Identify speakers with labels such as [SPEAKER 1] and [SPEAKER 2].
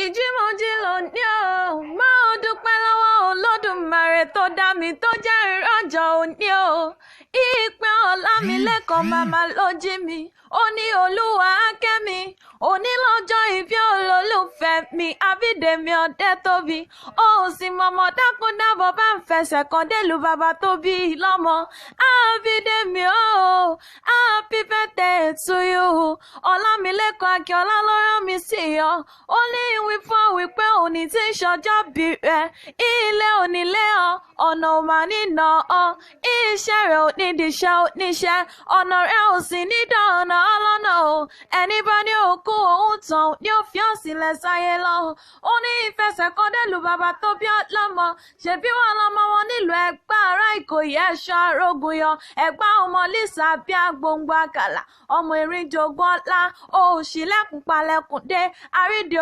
[SPEAKER 1] ìjímọ̀jí lónìí o máa dúpẹ́ lọ́wọ́ Olódùmarè tó dá mi tó jẹ́ ìrànjọ́ òní o ìpè Ọlámilékan màmá ló jí mi ó ní Olúwa kẹ́mi òní lọ́jọ́ ìbí olólùfẹ́ mi Abídèmí Ọdẹ́tóbi ó sì mọ̀mọ́ dákúndábọ̀ bá ń fẹsẹ̀ kan délùú bàbá tó bí lọ́mọ Abídèmí o happy birthday to you Ọlámilékan Akíọlá ló rán mi sí ọ ó ní ìwí fún wípé òní tí ń ṣọjọ́ bí rẹ̀ ilé onílé ọ ọ̀nà ò máa nínà ọ iṣẹ́ rẹ̀ ò ní diṣẹ́ ò níṣẹ́ ọ̀nà rẹ̀ ò sì ní dọ̀nà ọlọ́nà o ẹni bá ní òkú òun tán ní ó fi hàn sílẹ̀ sáyé lọ ó ní ìfẹsẹ̀kan délùú bàbá tó bí ọlọ́mọ ṣebí wọn lọmọ wọn nílùú Ẹ̀gbá ará Ìkòyí ẹ̀ṣọ́ arógun yọ Ẹ̀gbá ọmọ Lísà bí agbóngbò àkàlà ọmọ erin jogún ọlá òṣìlẹ̀kùn palẹ̀kùn dé àrídìí